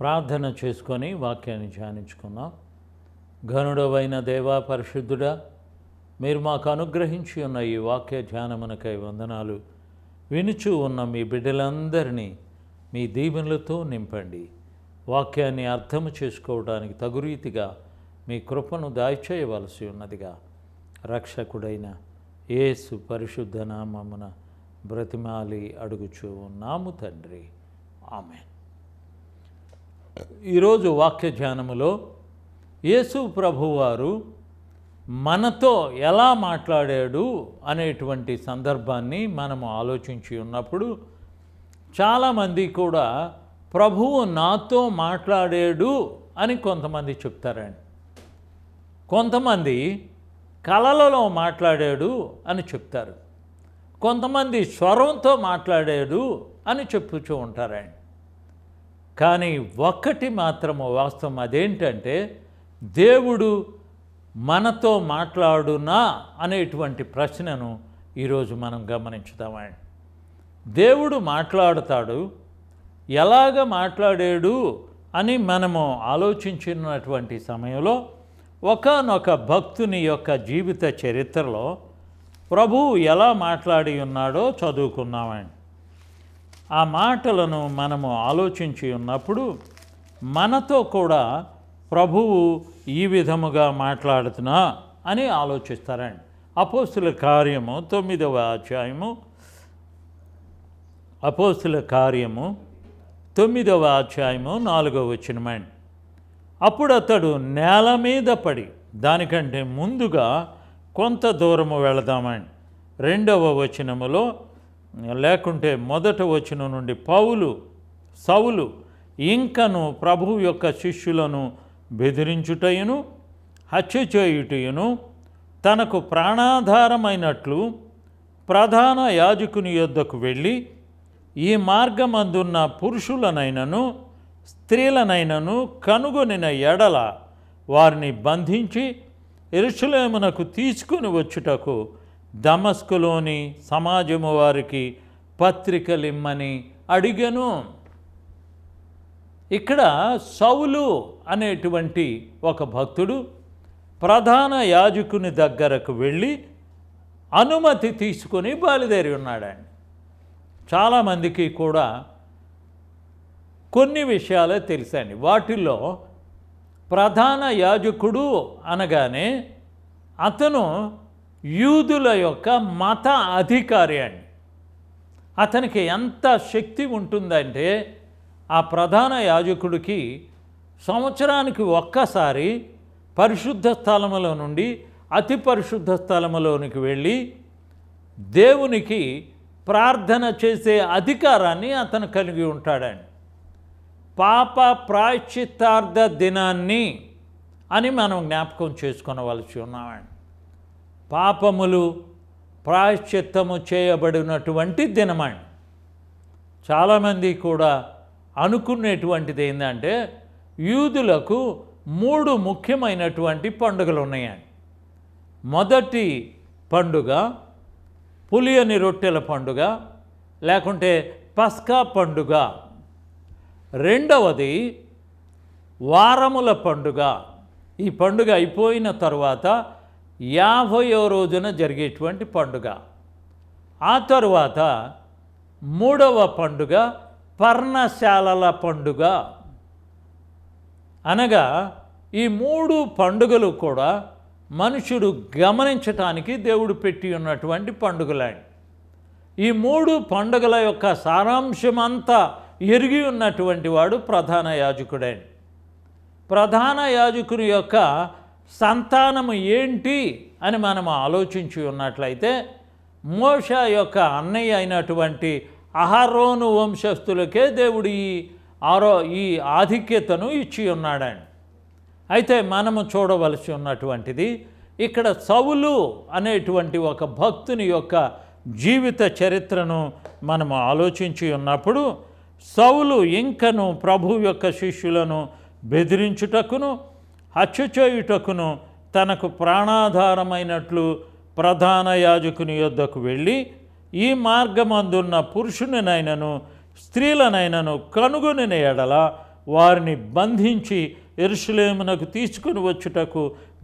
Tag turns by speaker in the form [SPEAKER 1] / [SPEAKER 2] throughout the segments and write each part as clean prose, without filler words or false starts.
[SPEAKER 1] ప్రార్థన చేసుకొని వాక్యాన్ని ధ్యానించుకుందాం. ఘనుడవైన దేవా, పరిశుద్ధుడా, మీరు మాకు అనుగ్రహించి ఉన్న ఈ వాక్య ధ్యానమునకై వందనాలు. వినుచూ ఉన్న మీ బిడ్డలందరినీ మీ దీవెనలతో నింపండి. వాక్యాన్ని అర్థము చేసుకోవడానికి తగురీతిగా మీ కృపను దయచేయవలసి ఉన్నదిగా రక్షకుడైన యేసు పరిశుద్ధ నామమున బ్రతిమాలి అడుగుచూ ఉన్నాము తండ్రి, ఆమేన్. ఈరోజు వాక్య ధ్యానములో యేసు ప్రభువారు మనతో ఎలా మాట్లాడాడు అనేటువంటి సందర్భాన్ని మనము ఆలోచించి ఉన్నప్పుడు చాలామంది కూడా ప్రభువు నాతో మాట్లాడాడు అని కొంతమంది చెప్తారండి. కొంతమంది కలలలో మాట్లాడాడు అని చెప్తారు. కొంతమంది స్వరంతో మాట్లాడాడు అని చెప్పుతూ ఉంటారండి. కానీ ఒక్కటి మాత్రము వాస్తవం, అదేంటంటే దేవుడు మనతో మాట్లాడునా అనేటువంటి ప్రశ్నను ఈరోజు మనం గమనించుదామండి. దేవుడు మాట్లాడుతాడు, ఎలాగ మాట్లాడాడు అని మనము ఆలోచించినటువంటి సమయంలో ఒకానొక భక్తుని యొక్క జీవిత చరిత్రలో ప్రభువు ఎలా మాట్లాడి ఉన్నాడో చదువుకున్నామండి. ఆ మాటలను మనము ఆలోచించి ఉన్నప్పుడు మనతో కూడా ప్రభువు ఈ విధముగా మాట్లాడుతున్నా అని ఆలోచిస్తారండి. అపోస్తుల కార్యము 9వ అధ్యాయము 4వ వచనమండి. అప్పుడు అతడు నేల మీద పడి, దానికంటే ముందుగా కొంత దూరము వెళదామండి. 2వ వచనములో లేకుంటే 1వ వచనం నుండి సౌలు ఇంకను ప్రభువు యొక్క శిష్యులను బెదిరించుటయును హత్య చేయుటయును తనకు ప్రాణాధారమైనట్లు ప్రధాన యాజకుని యొద్దకు వెళ్ళి, ఈ మార్గమందున్న పురుషులనైనను స్త్రీలనైనను కనుగొనిన ఎడల వారిని బంధించి యెరూషలేమునకు తీసుకుని వచ్చుటకు దమస్కులోని సమాజము వారికి పత్రికలిమ్మని అడిగెను. ఇక్కడ సౌలు అనేటువంటి ఒక భక్తుడు ప్రధాన యాజకుని దగ్గరకు వెళ్ళి అనుమతి తీసుకొని బయలుదేరి ఉన్నాడండి. చాలామందికి కూడా కొన్ని విషయాలే తెలుసండి. వాటిల్లో ప్రధాన యాజకుడు అనగానే అతను యూదుల యొక్క మత అధికారి అండి. అతనికి ఎంత శక్తి ఉంటుందంటే ఆ ప్రధాన యాజకుడికి సంవత్సరానికి ఒక్కసారి పరిశుద్ధ స్థలములో నుండి అతి పరిశుద్ధ స్థలములోనికి వెళ్ళి దేవునికి ప్రార్థన చేసే అధికారాన్ని అతను కలిగి ఉంటాడండి. పాప ప్రాయశ్చిత్తార్థ దినాన్ని అని మనం జ్ఞాపకం చేసుకొనవలసి ఉన్నామండి. పాపములు ప్రాయశ్చిత్తము చేయబడినటువంటి దినమండి. చాలామంది కూడా అనుకునేటువంటిది ఏంటంటే యూదులకు 3 ముఖ్యమైనటువంటి పండుగలు ఉన్నాయండి. మొదటి పండుగ పులియని రొట్టెల పండుగ, లేకుంటే పస్కా పండుగ. రెండవది వారముల పండుగ. ఈ పండుగ అయిపోయిన తర్వాత 50వ రోజున జరిగేటువంటి పండుగ. ఆ తరువాత 3వ పండుగ పర్ణశాలల పండుగ. అనగా ఈ 3 పండుగలు కూడా మనుషుడు గమనించటానికి దేవుడు పెట్టి ఉన్నటువంటి పండుగలండి. ఈ 3 పండుగల యొక్క సారాంశమంతా ఎరిగి ఉన్నటువంటి వాడు ప్రధాన యాజకుడండి. ప్రధాన యాజకుని యొక్క సంతానము ఏంటి అని మనం ఆలోచించి ఉన్నట్లయితే మోషే యొక్క అన్నయ్య అయినటువంటి అహరోను వంశస్థులకే దేవుడు ఈ ఆధిక్యతను ఇచ్చి ఉన్నాడండి. అయితే మనము చూడవలసి ఉన్నటువంటిది ఇక్కడ సౌలు అనేటువంటి ఒక భక్తుని యొక్క జీవిత చరిత్రను మనము ఆలోచించి ఉన్నప్పుడు సౌలు ఇంకను ప్రభు యొక్క శిష్యులను బెదిరించుటకును హత్య చేయుటకును తనకు ప్రాణాధారమైనట్లు ప్రధాన యాజకుని యొద్దకు వెళ్ళి, ఈ మార్గమందున్న పురుషునినైనను స్త్రీలనైనను కనుగొనిన ఎడల వారిని బంధించి యెరూషలేమునకు తీసుకుని వచ్చుటకు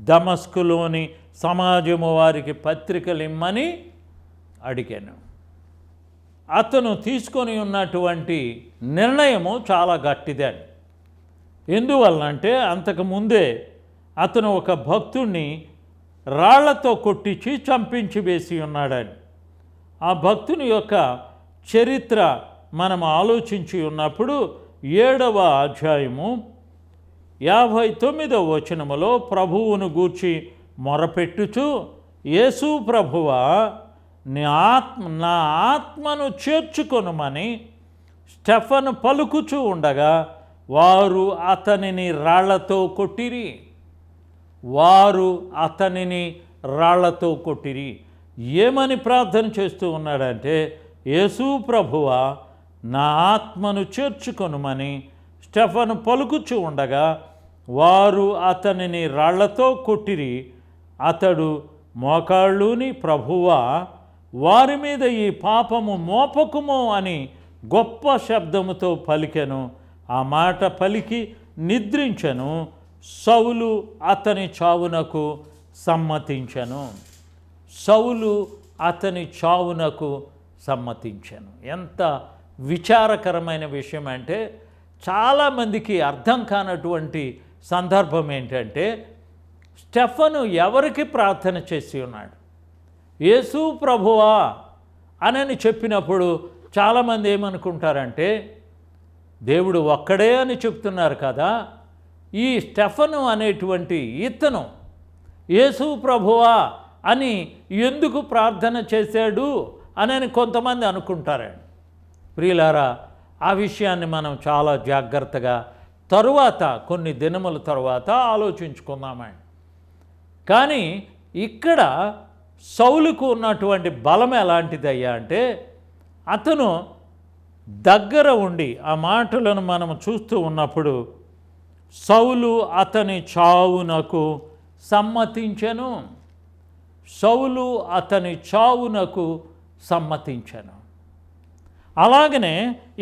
[SPEAKER 1] దమస్కులోని సమాజము వారికి పత్రికలు ఇమ్మని అడిగాను. అతను తీసుకొని ఉన్నటువంటి నిర్ణయము చాలా గట్టిదే. ఎందువల్లంటే అంతకుముందే అతను ఒక భక్తుణ్ణి రాళ్లతో కొట్టించి చంపించి వేసి ఉన్నాడని. ఆ భక్తుని యొక్క చరిత్ర మనం ఆలోచించి ఉన్నప్పుడు 7వ అధ్యాయము 59వ వచనములో ప్రభువును గూర్చి మొరపెట్టుచు, యేసు ప్రభువా, నా ఆత్మను చేర్చుకొనుమని స్టెఫను పలుకుచూ ఉండగా వారు అతనిని రాళ్లతో కొట్టిరి. ఏమని ప్రార్థన చేస్తూ ఉన్నాడంటే, యేసు ప్రభువా, నా ఆత్మను చేర్చుకొనుమని స్టెఫను పలుకుచూ ఉండగా వారు అతనిని రాళ్లతో కొట్టిరి. అతడు మోకాళ్ళూని, ప్రభువా, వారి మీద ఈ పాపము మోపకుము అని గొప్ప శబ్దముతో పలికెను. ఆ మాట పలికి నిద్రించెను. సౌలు అతని చావునకు సమ్మతించెను. ఎంత విచారకరమైన విషయం అంటే, చాలామందికి అర్థం కానటువంటి సందర్భం ఏంటంటే, స్టెఫను ఎవరికి ప్రార్థన చేసి ఉన్నాడు? యేసు ప్రభువా అని చెప్పినప్పుడు చాలామంది ఏమనుకుంటారంటే, దేవుడు ఒక్కడే అని చెప్తున్నారు కదా, ఈ స్టెఫను అనేటువంటి ఇతను యేసు ప్రభువా అని ఎందుకు ప్రార్థన చేశాడు అని కొంతమంది అనుకుంటారండి. ప్రియులారా, ఆ విషయాన్ని మనం చాలా జాగ్రత్తగా తరువాత కొన్ని దినముల తరువాత ఆలోచించుకుందామండి. కానీ ఇక్కడ సౌలుకు ఉన్నటువంటి బలం ఎలాంటిదయ్యా అంటే, అతను దగ్గర ఉండి ఆ మాటలను మనం చూస్తూ ఉన్నప్పుడు, సౌలు అతని చావునకు సమ్మతించెను. అలాగనే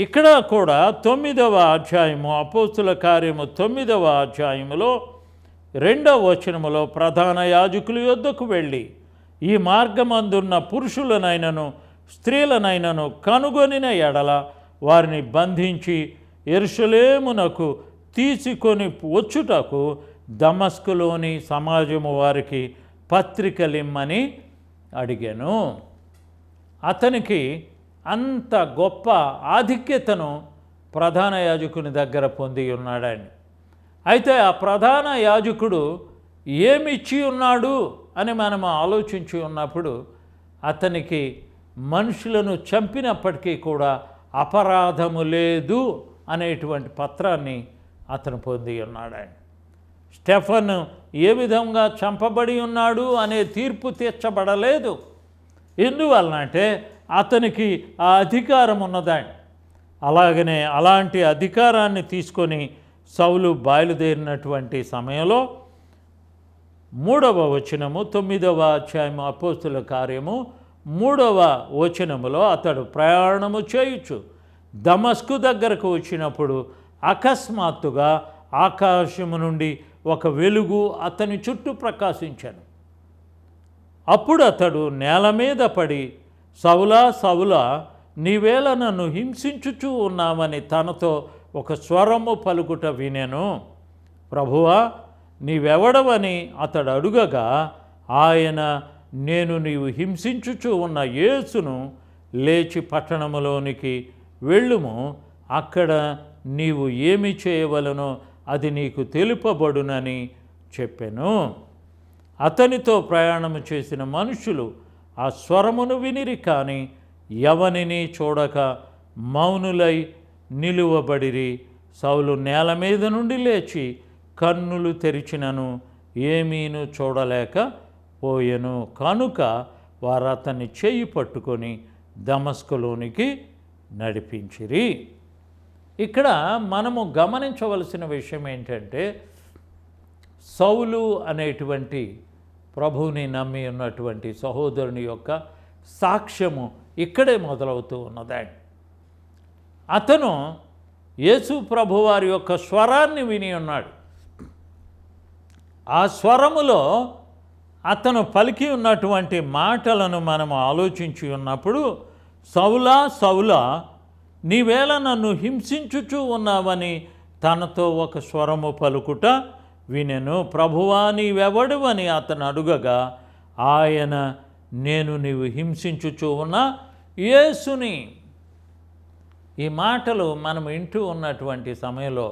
[SPEAKER 1] ఇక్కడ కూడా 9వ అధ్యాయము, అపోస్తుల కార్యము 9వ అధ్యాయములో 2వ వచనములో, ప్రధాన యాజకుల యొద్దకు వెళ్ళి ఈ మార్గమందున్న పురుషులనైనను స్త్రీలనైనను కనుగొనిన ఎడల వారిని బంధించి యెరూషలేమునకు తీసుకొని వచ్చుటకు దమస్కులోని సమాజము వారికి పత్రికలిమ్మని అడిగాను. అతనికి అంత గొప్ప ఆధిక్యతను ప్రధాన యాజకుని దగ్గర పొంది ఉన్నాడని. అయితే ఆ ప్రధాన యాజకుడు ఏమిచ్చి ఉన్నాడు అని మనం ఆలోచించి ఉన్నప్పుడు, అతనికి మనుషులను చంపినప్పటికీ కూడా అపరాధము లేదు అనేటువంటి పత్రాన్ని అతను పొంది ఉన్నాడని. స్టెఫన్ ఏ విధంగా చంపబడి ఉన్నాడు అనే తీర్పు తీర్చబడలేదు. ఎందువలనంటే అతనికి ఆ అధికారం ఉన్నదండి. అలాగనే అలాంటి అధికారాన్ని తీసుకొని సౌలు బయలుదేరినటువంటి సమయంలో 3వ వచనము 9వ అధ్యాయము అపోస్తుల కార్యము 3వ వచనములో, అతడు ప్రయాణము చేయుచు దమస్కు దగ్గరకు వచ్చినప్పుడు అకస్మాత్తుగా ఆకాశము నుండి ఒక వెలుగు అతని చుట్టూ ప్రకాశించెను. అప్పుడు అతడు నేల మీద పడి, సౌలా సౌలా, నీవేళ నన్ను హింసించుచూ ఉన్నామని తనతో ఒక స్వరము పలుకుట వినెను. ప్రభువా, నీవెవడవని అతడు అడుగగా ఆయన, నేను నీవు హింసించుచూ ఉన్న యేసును, లేచి పట్టణములోనికి వెళ్ళుము, అక్కడ నీవు ఏమి చేయవలనో అది నీకు తెలుపబడునని చెప్పెను. అతనితో ప్రయాణము చేసిన మనుషులు ఆ స్వరమును వినిరి, కానీ ఎవనిని చూడక మౌనులై నిలువబడిరి. సౌలు నేల మీద నుండి లేచి కన్నులు తెరిచినను ఏమీను చూడలేకపోయెను. కనుక వారు అతన్ని చేయి పట్టుకొని దమస్కులోనికి నడిపించిరి. ఇక్కడ మనము గమనించవలసిన విషయం ఏంటంటే, సౌలు అనేటువంటి ప్రభువుని నమ్మి ఉన్నటువంటి సహోదరుని యొక్క సాక్ష్యము ఇక్కడే మొదలవుతూ ఉన్నదండి. అతను యేసు ప్రభువారి యొక్క స్వరాన్ని విని ఉన్నాడు. ఆ స్వరములో అతను పలికి ఉన్నటువంటి మాటలను మనం ఆలోచించి ఉన్నప్పుడు, సౌలా సౌలా నీవేళ నన్ను హింసించుచూ ఉన్నావని తనతో ఒక స్వరము పలుకుట వినెను. ప్రభువా నీవెవడువని అతను అడుగగా ఆయన, నేను నీవు హింసించుచూ ఉన్న యేసుని. ఈ మాటలు మనం వింటూ ఉన్నటువంటి సమయంలో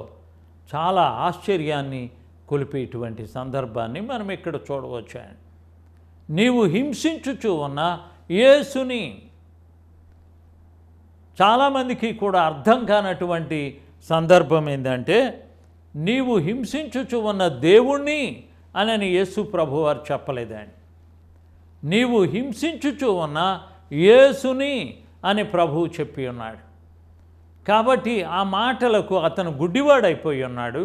[SPEAKER 1] చాలా ఆశ్చర్యాన్ని కొలిపేటువంటి సందర్భాన్ని మనం ఇక్కడ చూడవచ్చు. నీవు హింసించుచూ ఉన్న యేసుని. చాలామందికి కూడా అర్థం కానటువంటి సందర్భం ఏంటంటే, నీవు హింసించుచు ఉన్న దేవుణ్ణి అని యేసు ప్రభువారు చెప్పలేదండి. నీవు హింసించుచు ఉన్న యేసుని అని ప్రభువు చెప్పి ఉన్నాడు. కాబట్టి ఆ మాటలకు అతను గుడ్డివాడైపోయి ఉన్నాడు.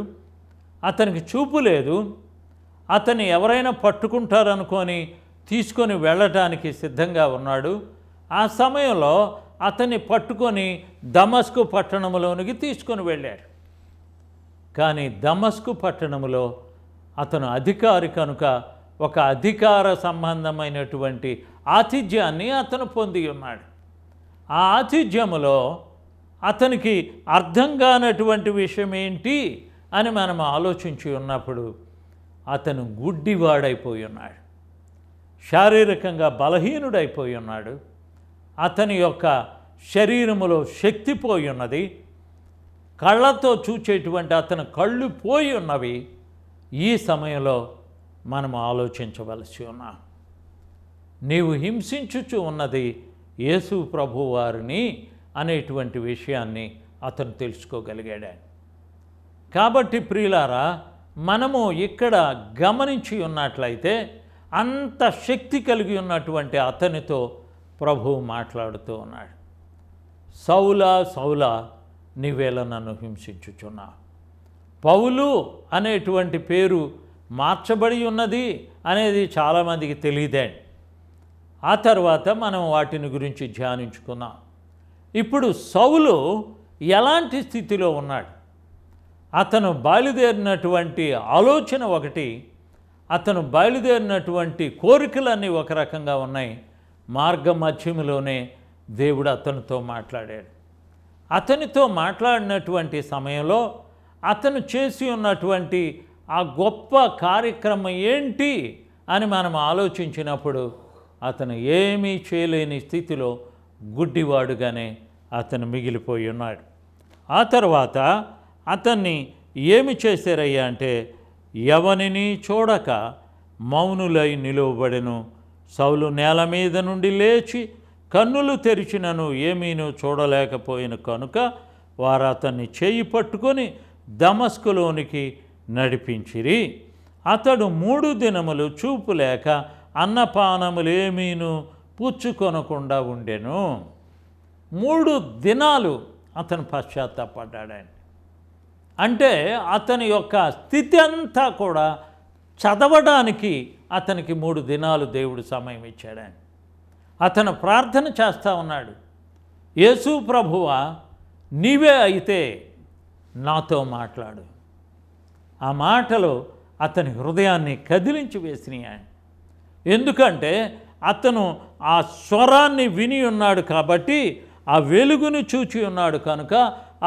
[SPEAKER 1] అతనికి చూపు లేదు. అతన్ని ఎవరైనా పట్టుకుంటారనుకొని తీసుకొని వెళ్ళటానికి సిద్ధంగా ఉన్నాడు. ఆ సమయంలో అతన్ని పట్టుకొని దమస్కు పట్టణంలోనికి తీసుకొని వెళ్ళాడు. కానీ దమస్కు పట్టణంలో అతను అధికారి కనుక ఒక అధికార సంబంధమైనటువంటి ఆతిథ్యాన్ని అతను పొంది ఉన్నాడు. ఆ ఆతిథ్యములో అతనికి అర్థం కానటువంటి విషయం ఏంటి అని మనం ఆలోచించి ఉన్నప్పుడు, అతను గుడ్డివాడైపోయి ఉన్నాడు. శారీరకంగా బలహీనుడైపోయి ఉన్నాడు. అతని యొక్క శరీరములో శక్తి పోయి ఉన్నది. కళ్ళతో చూచేటువంటి అతని కళ్ళు పోయి ఉన్నవి. ఈ సమయంలో మనం ఆలోచించవలసి ఉన్నాం. నీవు హింసించుచు ఉన్నది యేసు ప్రభువారిని అనేటువంటి విషయాన్ని అతను తెలుసుకోగలిగాడు. కాబట్టి ప్రియులారా, మనము ఇక్కడ గమనించి ఉన్నట్లయితే అంత శక్తి కలిగి ఉన్నటువంటి అతనితో ప్రభువు మాట్లాడుతూ ఉన్నాడు. సౌలా సౌలా నీవేళ నన్ను హింసించుచున్నా. పౌలు అనేటువంటి పేరు మార్చబడి ఉన్నది అనేది చాలామందికి తెలియదండి. ఆ తర్వాత మనం వాటిని గురించి ధ్యానించుకున్నాం. ఇప్పుడు సౌలు ఎలాంటి స్థితిలో ఉన్నాడు? అతను బయలుదేరినటువంటి ఆలోచన ఒకటి, అతను బయలుదేరినటువంటి కోరికలన్నీ ఒక రకంగా ఉన్నాయి. మార్గ మధ్యములోనే దేవుడు అతనితో మాట్లాడాడు. అతనితో మాట్లాడినటువంటి సమయంలో అతను చేసి ఉన్నటువంటి ఆ గొప్ప కార్యక్రమం ఏంటి అని మనం ఆలోచించినప్పుడు, అతను ఏమీ చేయలేని స్థితిలో గుడ్డివాడుగానే అతను మిగిలిపోయి ఉన్నాడు. ఆ తర్వాత అతన్ని ఏమి చేశారయ్యా అంటే, ఎవనిని చూడక మౌనులై నిలువబడెను. సౌలు నేల మీద నుండి లేచి కన్నులు తెరిచినను ఏమీనూ చూడలేకపోయిన కనుక వారు అతన్ని చేయి పట్టుకొని దమస్కులోనికి నడిపించిరి. అతడు 3 దినములు చూపు లేక అన్నపానములు ఏమీనూ పుచ్చుకొనకుండా ఉండెను. 3 దినాలు అతను పశ్చాత్తాపడ్డాడండి. అంటే అతని యొక్క స్థితి అంతా కూడా చదవడానికి అతనికి 3 దినాలు దేవుడు సమయం ఇచ్చాడండి. అతను ప్రార్థన చేస్తూ ఉన్నాడు. యేసు ప్రభువా, నీవే అయితే నాతో మాట్లాడు. ఆ మాటలు అతని హృదయాన్ని కదిలించి వేసినాయి. ఎందుకంటే అతను ఆ స్వరాన్ని విని ఉన్నాడు కాబట్టి, ఆ వెలుగును చూచి ఉన్నాడు కనుక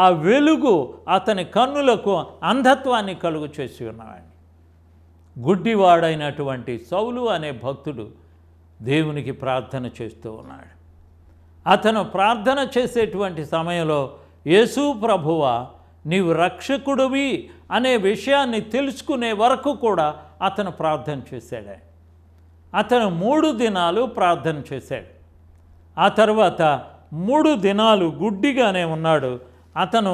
[SPEAKER 1] ఆ వెలుగు అతని కన్నులకు అంధత్వాన్ని కలుగు చేసి ఉన్నాడు. గుడ్డివాడైనటువంటి సౌలు అనే భక్తుడు దేవునికి ప్రార్థన చేస్తూ ఉన్నాడు. అతను ప్రార్థన చేసేటువంటి సమయంలో, యేసు ప్రభువా నీవు రక్షకుడివి అనే విషయాన్ని తెలుసుకునే వరకు కూడా అతను ప్రార్థన చేశాడు. అతను 3 దినాలు ప్రార్థన చేశాడు. ఆ తర్వాత 3 దినాలు గుడ్డిగానే ఉన్నాడు. అతను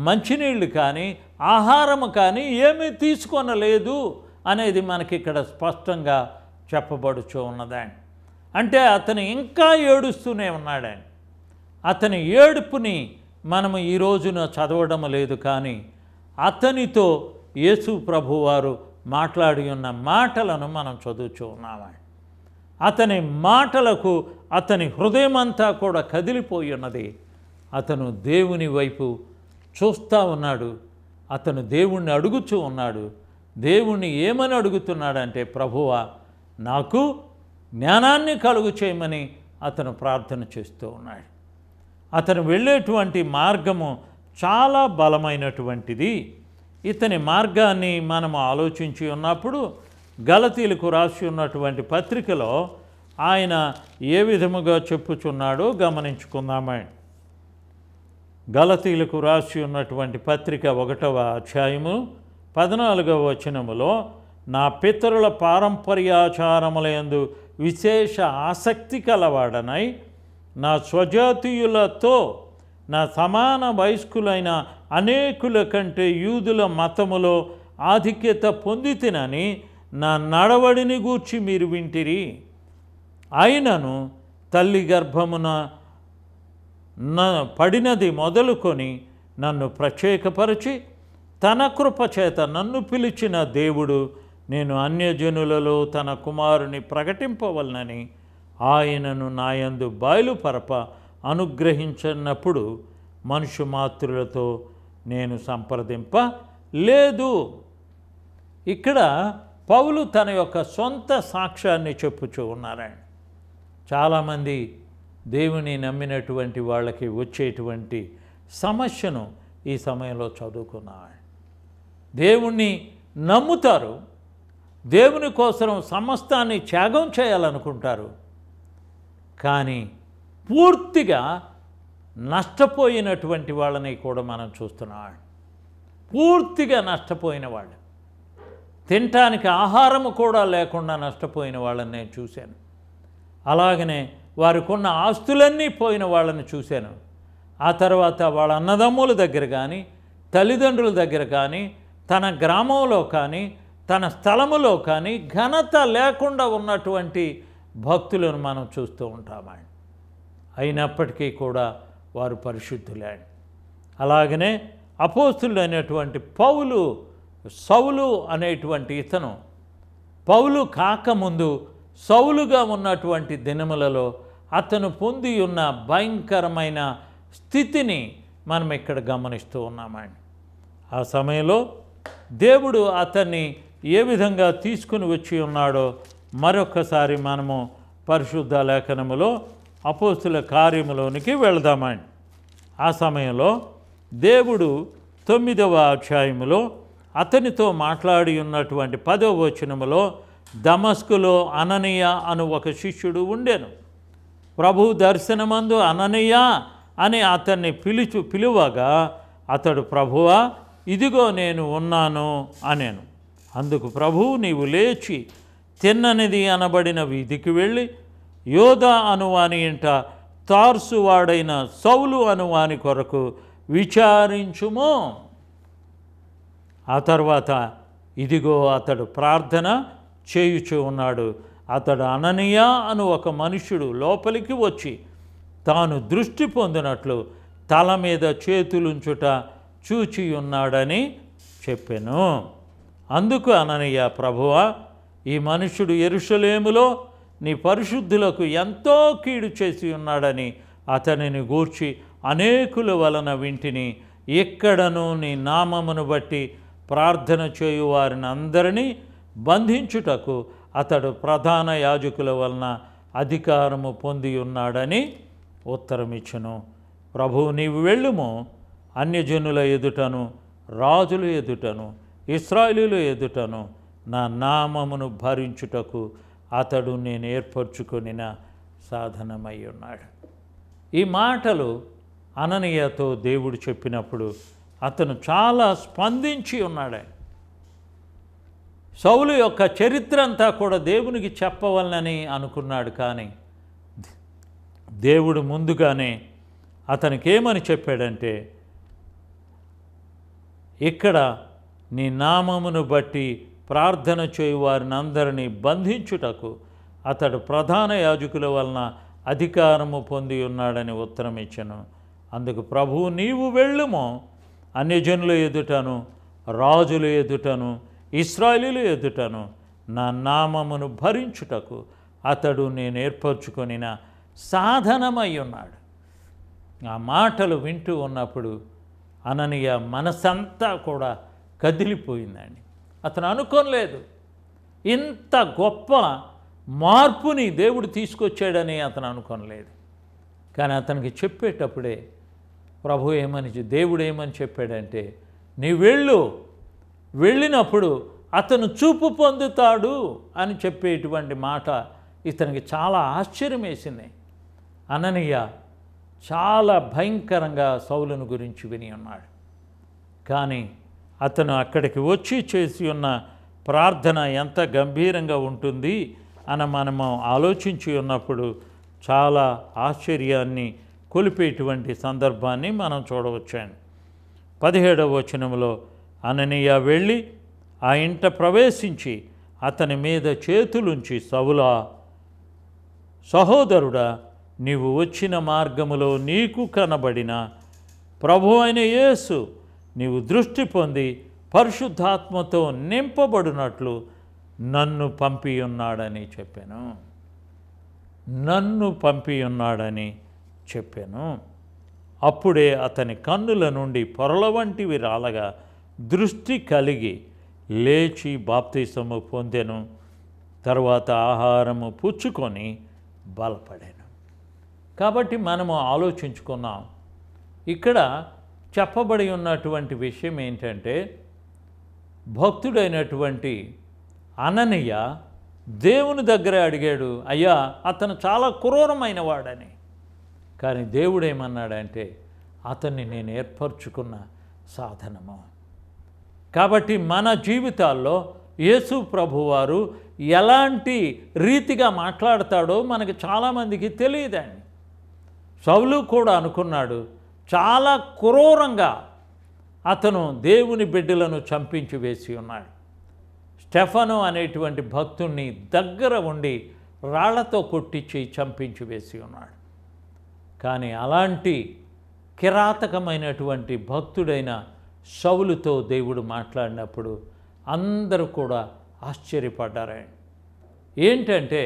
[SPEAKER 1] మంచినీళ్ళు కానీ ఆహారము కానీ ఏమీ తీసుకొనలేదు అనేది మనకి ఇక్కడ స్పష్టంగా చెప్పబడుచు ఉన్నదండి. అంటే అతను ఇంకా ఏడుస్తూనే ఉన్నాడండి. అతని ఏడుపుని మనము ఈ రోజున చదవడం లేదు, కానీ అతనితో యేసు ప్రభువారు మాట్లాడి ఉన్న మాటలను మనం చదువుతూ ఉన్నామండి. అతని మాటలకు అతని హృదయమంతా కూడా కదిలిపోయి ఉన్నది. అతను దేవుని వైపు చూస్తూ ఉన్నాడు. అతను దేవుణ్ణి అడుగుతూ ఉన్నాడు. దేవుణ్ణి ఏమని అడుగుతున్నాడంటే, ప్రభువా నాకు జ్ఞానాన్ని కలుగు చేయమని అతను ప్రార్థన చేస్తూ ఉన్నాడు. అతను వెళ్ళేటువంటి మార్గము చాలా బలమైనటువంటిది. ఇతని మార్గాన్ని మనము ఆలోచించి ఉన్నప్పుడు గలతీలకు రాసి ఉన్నటువంటి పత్రికలో ఆయన ఏ విధముగా చెప్పుచున్నాడో గమనించుకుందామండి. గలతీలకు రాసి ఉన్నటువంటి పత్రిక 1వ అధ్యాయము 14వ వచనములో, నా పితరుల పారంపర్యాచారములందు విశేష ఆసక్తి కలవాడనై నా స్వజాతీయులతో నా సమాన వయస్కులైన అనేకుల కంటే యూదుల మతములో ఆధిక్యత పొందితినని నా నడవడిని గూర్చి మీరు వింటిరి. అయినను తల్లి గర్భమున పడినది మొదలుకొని నన్ను ప్రత్యేకపరిచి తన కృపచేత నన్ను పిలిచిన దేవుడు నేను అన్యజనులలో తన కుమారుని ప్రకటింపవలనని ఆయనను నాయందు బయలుపరప అనుగ్రహించినప్పుడు మనుష్య మాతృలతో నేను సంప్రదింప లేదు. ఇక్కడ పౌలు తన యొక్క సొంత సాక్ష్యాన్ని చెప్పుచూ ఉన్నారండి. చాలామంది దేవుని నమ్మినటువంటి వాళ్ళకి వచ్చేటువంటి సమస్యను ఈ సమయంలో చదువుకున్నాడు. దేవుణ్ణి నమ్ముతారు, దేవుని కోసం సమస్తాన్ని త్యాగం చేయాలనుకుంటారు, కానీ పూర్తిగా నష్టపోయినటువంటి వాళ్ళని కూడా మనం చూస్తున్నాం. పూర్తిగా నష్టపోయిన వాళ్ళు, తినటానికి ఆహారము కూడా లేకుండా నష్టపోయిన వాళ్ళని నేను చూశాను. అలాగనే వారికి ఉన్న ఆస్తులన్నీ పోయిన వాళ్ళని చూశాను. ఆ తర్వాత వాళ్ళ అన్నదమ్ముల దగ్గర కానీ, తల్లిదండ్రుల దగ్గర కానీ, తన గ్రామంలో కానీ, తన స్థలములో కానీ ఘనత లేకుండా ఉన్నటువంటి భక్తులను మనం చూస్తూ ఉంటామండి. అయినప్పటికీ కూడా వారు పరిశుద్ధులే. అలాగనే అపోస్తులైనటువంటి సౌలు అనేటువంటి ఇతను పౌలు కాకముందు సౌలుగా ఉన్నటువంటి దినములలో అతను పొంది ఉన్న భయంకరమైన స్థితిని మనం ఇక్కడ గమనిస్తూ ఉన్నామండి. ఆ సమయంలో దేవుడు అతన్ని ఏ విధంగా తీసుకుని వచ్చి ఉన్నాడో మరొకసారి మనము పరిశుద్ధ లేఖనములో అపోస్తుల కార్యములోనికి వెళదామండి. ఆ సమయంలో దేవుడు 9వ అధ్యాయములో అతనితో మాట్లాడి ఉన్నటువంటి 10వ వచనములో, దమస్కులో అననీయ అను ఒక శిష్యుడు ఉండెను. ప్రభు దర్శనమందు అననీయ అని అతన్ని పిలువగా అతడు, ప్రభువా ఇదిగో నేను ఉన్నాను అనేను. అందుకు ప్రభువు, నీవు లేచి తిన్ననిది అనబడిన వీధికి వెళ్ళి యోధ అనువాని ఇంట తార్సువాడైన సౌలు అనువాని కొరకు విచారించుము. ఆ తర్వాత ఇదిగో అతడు ప్రార్థన చేయుచూ ఉన్నాడు. అతడు అననీయ అను ఒక మనుష్యుడు లోపలికి వచ్చి తాను దృష్టి పొందినట్లు తల మీద చేతులుంచుట చూచి ఉన్నాడని చెప్పెను. అందుకు అననీయ, ప్రభువా ఈ మనుష్యుడు యెరూషలేములో నీ పరిశుద్ధులకు ఎంతో కీడు చేసి ఉన్నాడని అతనిని గూర్చి అనేకుల వలన వింటిని. ఎక్కడను నీ నామమును బట్టి ప్రార్థన చేయు వారిని అందరినీ బంధించుటకు అతడు ప్రధాన యాజకుల వలన అధికారము పొంది ఉన్నాడని ఉత్తరమిచ్చును. ప్రభువు నీవు వెళ్ళుము, అన్యజనుల ఎదుటను రాజుల ఎదుటను ఇశ్రాయేలీయుల ఎదుటను నా నామమును భరించుటకు అతడు నేను ఏర్పరచుకొనిన సాధనమై ఉన్నాడు. ఈ మాటలు అననీయతో దేవుడు చెప్పినప్పుడు అతను చాలా స్పందించి ఉన్నాడు. సౌలు యొక్క చరిత్ర అంతా కూడా దేవునికి చెప్పవలనని అనుకున్నాడు, కానీ దేవుడు ముందుగానే అతనికి ఏమని చెప్పాడంటే, ఇక్కడ నీ నామమును బట్టి ప్రార్థన చేయు వారిని అందరినీ బంధించుటకు అతడు ప్రధాన యాజకుల వలన అధికారము పొంది ఉన్నాడని ఉత్తరం ఇచ్చెను. అందుకు ప్రభువు, నీవు వెళ్ళుము, అన్యజనుల ఎదుటను రాజుల ఎదుటను ఇశ్రాయేలీయుల ఎదుటను నా నామమును భరించుటకు అతడు నేను ఏర్పరచుకొనిన సాధనమై ఉన్నాడు. ఆ మాటలు వింటూ ఉన్నప్పుడు అననీయ మనసంతా కూడా కదిలిపోయిందండి. అతను అనుకోలేదు ఇంత గొప్ప మార్పుని దేవుడు తీసుకొచ్చాడని అతను అనుకోలేదు. కానీ అతనికి చెప్పేటప్పుడే దేవుడు ఏమని చెప్పాడంటే, నీ వెళ్ళినప్పుడు అతను చూపు పొందుతాడు అని చెప్పేటువంటి మాట ఇతనికి చాలా ఆశ్చర్యం వేసింది. అననీయ చాలా భయంకరంగా సౌలును గురించి విని ఉన్నాడు. కానీ అతను అక్కడికి వచ్చి చేసి ఉన్న ప్రార్థన ఎంత గంభీరంగా ఉంటుంది అని మనము ఆలోచించి ఉన్నప్పుడు చాలా ఆశ్చర్యాన్ని కొలిపేటువంటి సందర్భాన్ని మనం చూడవచ్చాను. 17వ వచనంలో అననీయ వెళ్ళి ఆ ఇంట ప్రవేశించి అతని మీద చేతులుంచి, సౌలా, సహోదరుడా, నీవు వచ్చిన మార్గములో నీకు కనబడిన ప్రభువైన యేసు నీవు దృష్టి పొంది పరిశుద్ధాత్మతో నింపబడినట్లు నన్ను పంపియున్నాడని చెప్పాను. అప్పుడే అతని కన్నుల నుండి పొరల వంటివి రాలగా దృష్టి కలిగి లేచి బాప్తిసము పొందెను. తర్వాత ఆహారము పుచ్చుకొని బలపడాను. కాబట్టి మనము ఆలోచించుకున్నాం, ఇక్కడ చెప్పబడి ఉన్నటువంటి విషయం ఏంటంటే, భక్తుడైనటువంటి అననీయ దేవుని దగ్గర అడిగాడు, అయ్యా అతను చాలా క్రూరమైన వాడని. కానీ దేవుడు ఏమన్నాడంటే, అతన్ని నేను ఏర్పరచుకున్న సాధనము. కాబట్టి మన జీవితాల్లో యేసు ప్రభువారు ఎలాంటి రీతిగా మాట్లాడతాడో మనకి చాలామందికి తెలియదండి. సౌలు కూడా అనుకున్నాడు, చాలా క్రూరంగా అతను దేవుని బిడ్డలను చంపించి వేసి ఉన్నాడు. స్టెఫను అనేటువంటి భక్తుణ్ణి దగ్గర ఉండి రాళ్లతో కొట్టించి చంపించి వేసి ఉన్నాడు. కానీ అలాంటి కిరాతకమైనటువంటి భక్తుడైన సౌలుతో దేవుడు మాట్లాడినప్పుడు అందరూ కూడా ఆశ్చర్యపడ్డారు. ఏంటంటే,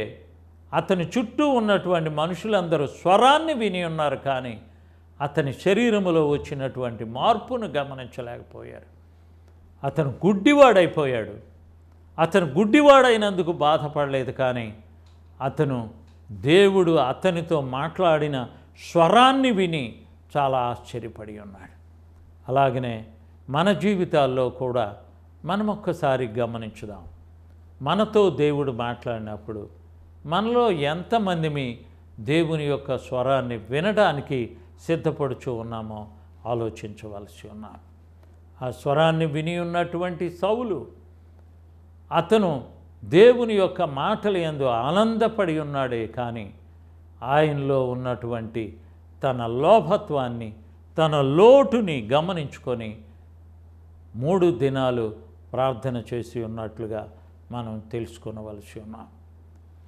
[SPEAKER 1] అతని చుట్టూ ఉన్నటువంటి మనుషులందరూ స్వరాన్ని విని ఉన్నారు, కానీ అతని శరీరములో వచ్చినటువంటి మార్పును గమనించలేకపోయారు. అతను గుడ్డివాడైపోయాడు. అతను గుడ్డివాడైనందుకు బాధపడలేదు, కానీ అతను దేవుడు అతనితో మాట్లాడిన స్వరాన్ని విని చాలా ఆశ్చర్యపడి ఉన్నాడు. అలాగనే మన జీవితాల్లో కూడా మనం ఒక్కసారి గమనించుదాం. మనతో దేవుడు మాట్లాడినప్పుడు మనలో ఎంతమంది దేవుని యొక్క స్వరాన్ని వినడానికి సిద్ధపడుచు ఉన్నామో ఆలోచించవలసి ఉన్నాం. ఆ స్వరాన్ని విని ఉన్నటువంటి సౌలు, అతను దేవుని యొక్క మాటలు యందు ఆనందపడి ఉన్నాడే, కానీ ఆయనలో ఉన్నటువంటి తన లోభత్వాన్ని, తన లోటుని గమనించుకొని 3 దినాలు ప్రార్థన చేసి ఉన్నట్లుగా మనం తెలుసుకొనవలసి ఉన్నాం.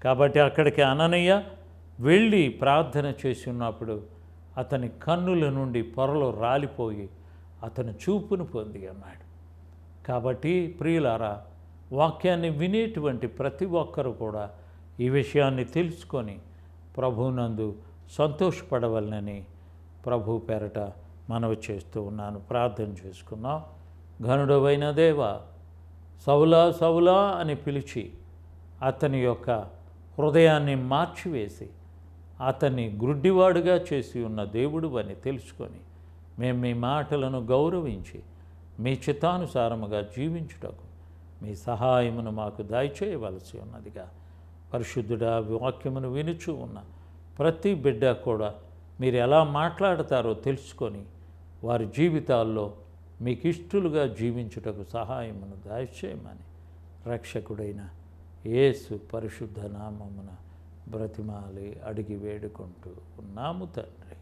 [SPEAKER 1] కాబట్టి అక్కడికి అననీయ వెళ్ళి ప్రార్థన చేసి ఉన్నప్పుడు అతని కన్నుల నుండి పొరలు రాలిపోయి అతను చూపును పొంది ఉన్నాడు. కాబట్టి ప్రియులారా, వాక్యాన్ని వినేటువంటి ప్రతి ఒక్కరు కూడా ఈ విషయాన్ని తెలుసుకొని ప్రభువునందు సంతోషపడవలనని ప్రభు పేరట మనవి చేస్తూ ఉన్నాను. ప్రార్థన చేసుకున్నాం. ఘనుడవైన దేవ, సౌలా సౌలా అని పిలిచి అతని యొక్క హృదయాన్ని మార్చివేసి అతన్ని గ్రుడ్డివాడుగా చేసి ఉన్న దేవుడు అని తెలుసుకొని మేము మీ మాటలను గౌరవించి మీ చిత్తానుసారముగా జీవించుటకు మీ సహాయమును మాకు దయచేయవలసి ఉన్నదిగా. పరిశుద్ధుడా, వాక్యమును వినుచూ ఉన్న ప్రతి బిడ్డ కూడా మీరు ఎలా మాట్లాడతారో తెలుసుకొని వారి జీవితాల్లో మీకు ఇష్టలుగా జీవించుటకు సహాయమును దయచేయమని రక్షకుడైన యేసు పరిశుద్ధ నామమున బ్రతిమాలి అడిగి వేడుకుంటూ ఉన్నాము తండ్రి.